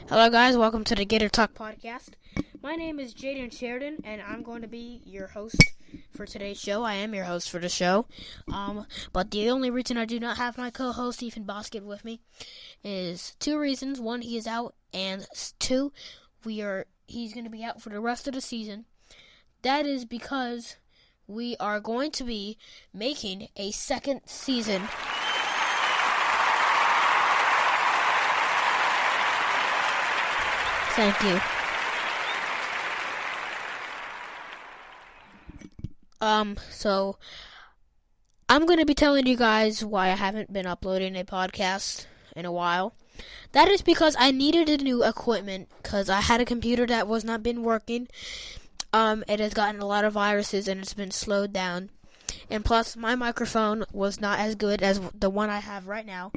Hello guys, welcome to the Gator Talk podcast. My name is Jaden Sheridan, and I'm going to be your host for today's show. I am your host for the show. But the only reason I do not have my co-host Ethan Bosket with me is two reasons. One, he is out, and two, he's going to be out for the rest of the season. That is because we are going to be making a second season. Thank you. So I'm going to be telling you guys why I haven't been uploading a podcast in a while. That is because I needed a new equipment because I had a computer that was not been working. It has gotten a lot of viruses and it's been slowed down. And plus, my microphone was not as good as the one I have right now.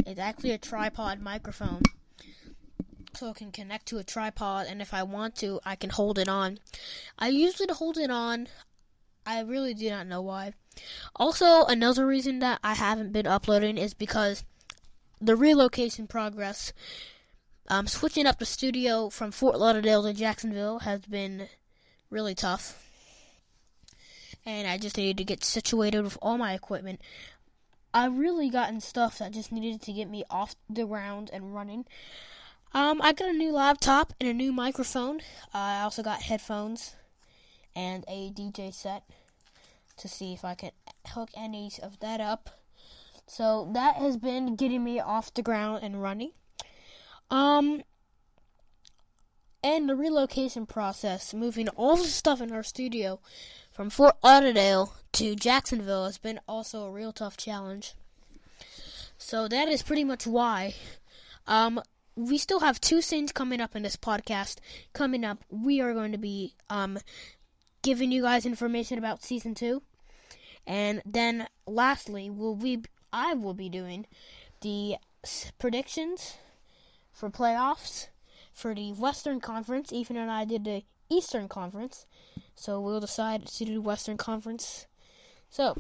It's actually a tripod microphone. So it can connect to a tripod, and if I want to, I can hold it on. I usually hold it on. I really do not know why. Also, another reason that I haven't been uploading is because the relocation progress. Switching up the studio from Fort Lauderdale to Jacksonville has been really tough. And I just needed to get situated with all my equipment. I've really gotten stuff that just needed to get me off the ground and running. I got a new laptop and a new microphone. I also got headphones and a DJ set to see if I can hook any of that up. So that has been getting me off the ground and running. And the relocation process, moving all the stuff in our studio from Fort Lauderdale to Jacksonville has been also a real tough challenge. So that is pretty much why. We still have two scenes coming up in this podcast. Coming up, we are going to be giving you guys information about Season 2. And then, lastly, I will be doing the predictions for playoffs for the Western Conference. Ethan and I did the Eastern Conference. So we'll decide to do the Western Conference. So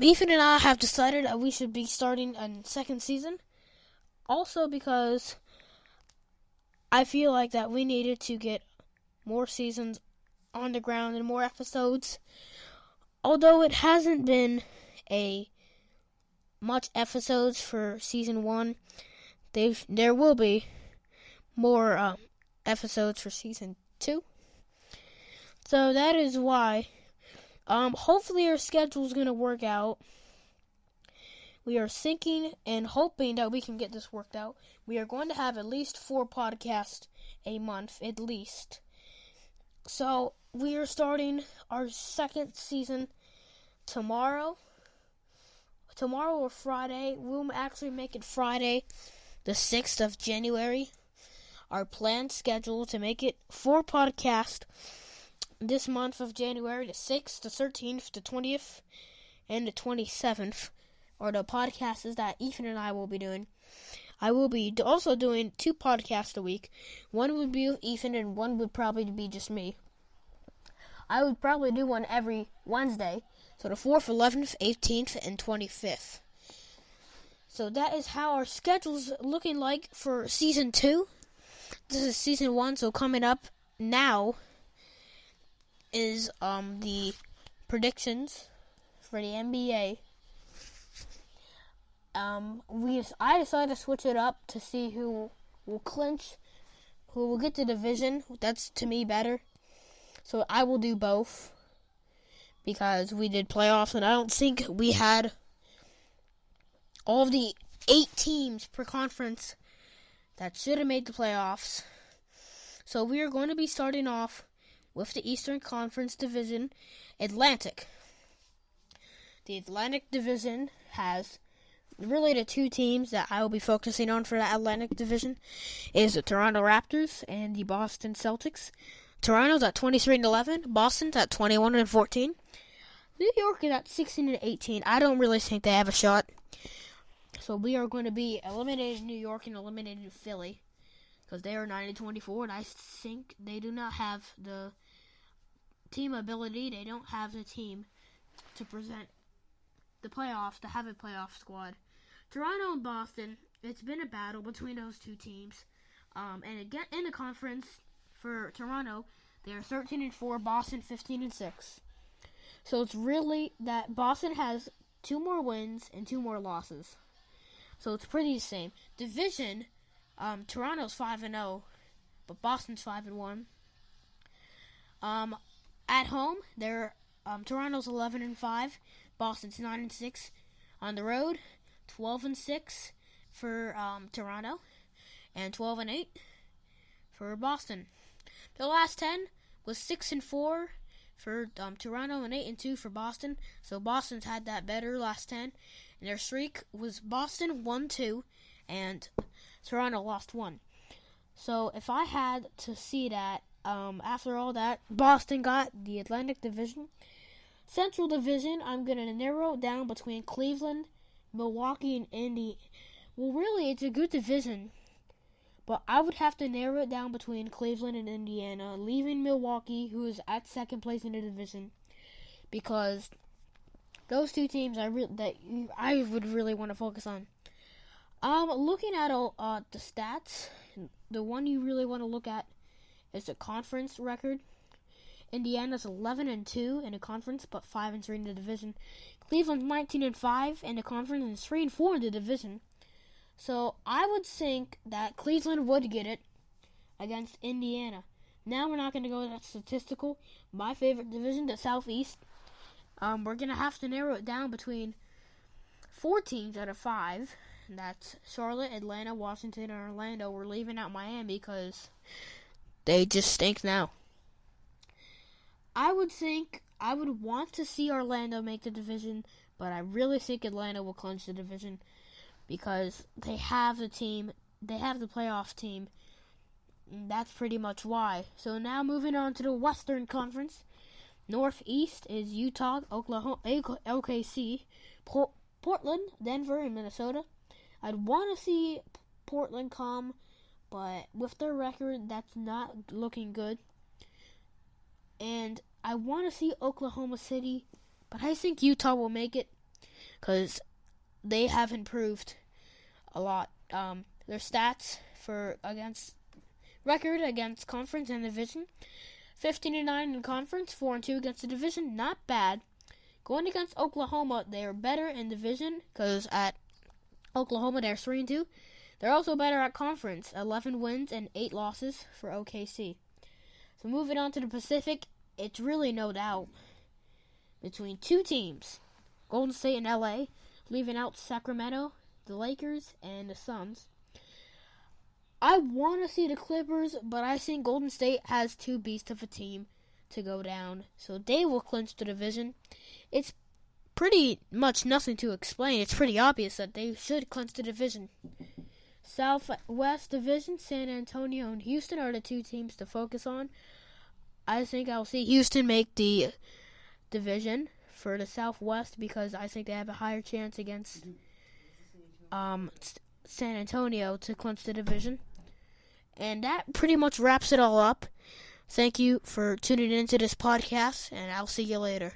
Ethan and I have decided that we should be starting a second season. Also because I feel like that we needed to get more seasons on the ground and more episodes. Although it hasn't been much episodes for season 1, there will be more episodes for season 2. So that is why. Hopefully our schedule is going to work out. We are thinking and hoping that we can get this worked out. We are going to have at least 4 podcasts a month, at least. So we are starting our second season tomorrow. Tomorrow or Friday. We'll actually make it Friday, the 6th of January. Our planned schedule to make it 4 podcasts this month of January, the 6th, the 13th, the 20th, and the 27th, are the podcasts that Ethan and I will be doing. I will be also doing 2 podcasts a week. One would be with Ethan, and one would probably be just me. I would probably do one every Wednesday, so the 4th, 11th, 18th, and 25th. So that is how our schedule's looking like for Season 2. This is Season 1, so coming up now is the predictions for the NBA. I decided to switch it up to see who will clinch, who will get the division. That's to me better. So I will do both because we did playoffs, and I don't think we had all of the 8 teams per conference that should have made the playoffs. So we are going to be starting off with the Eastern Conference Division, Atlantic. The Atlantic Division has really the 2 teams that I will be focusing on for the Atlantic Division is the Toronto Raptors and the Boston Celtics. Toronto's at 23-11, Boston's at 21-14. New York is at 16-18. I don't really think they have a shot. So we are going to be eliminating New York and eliminating Philly because they are 9-24, and I think they do not have the team ability. They don't have the team to present the playoffs, to have a playoff squad. Toronto and Boston it's been a battle between those two teams. And again, in the conference for Toronto, they are 13-4, Boston 15-6. So it's really that Boston has 2 more wins and 2 more losses. So it's pretty the same. Division, Toronto's 5-0, but Boston's 5-1. At home, they're Toronto's 11-5, Boston's 9-6. On the road, 12-6 for Toronto, and 12-8 for Boston. The last 10 was 6-4 for Toronto and 8-2 for Boston. So Boston's had that better last 10, and their streak was Boston 1-2, and Toronto lost 1. So if I had to see that, after all that, Boston got the Atlantic Division. Central Division, I'm going to narrow it down between Cleveland, Milwaukee, and Indy. Well, really, it's a good division, but I would have to narrow it down between Cleveland and Indiana, leaving Milwaukee, who is at second place in the division, because those two teams I would really want to focus on. Looking at the stats, the one you really want to look at is the conference record. Indiana's 11-2 in the conference, but 5-3 in the division. Cleveland's 19-5 in the conference and 3-4 in the division. So I would think that Cleveland would get it against Indiana. Now we're not going to go that statistical. My favorite division, the Southeast. We're going to have to narrow it down between 4 teams out of 5. And that's Charlotte, Atlanta, Washington, and Orlando. We're leaving out Miami because they just stink now. I would want to see Orlando make the division, but I really think Atlanta will clinch the division because they have the team, they have the playoff team, and that's pretty much why. So now moving on to the Western Conference. Northeast is Utah, Oklahoma, OKC, Portland, Denver, and Minnesota. I'd want to see Portland come, but with their record, that's not looking good. And I want to see Oklahoma City, but I think Utah will make it because they have improved a lot. Their stats record against conference and division: 15-9 in conference, 4-2 against the division. Not bad. Going against Oklahoma, they are better in division because at Oklahoma they're 3-2. They're also better at conference, 11 wins and 8 losses for OKC. So moving on to the Pacific, it's really no doubt between 2 teams, Golden State and LA, leaving out Sacramento, the Lakers, and the Suns. I want to see the Clippers, but I think Golden State has too beast of a team to go down, so they will clinch the division. It's pretty much nothing to explain. It's pretty obvious that they should clinch the division. Southwest Division, San Antonio and Houston are the 2 teams to focus on. I think I'll see Houston make the division for the Southwest because I think they have a higher chance against San Antonio to clinch the division. And that pretty much wraps it all up. Thank you for tuning into this podcast, and I'll see you later.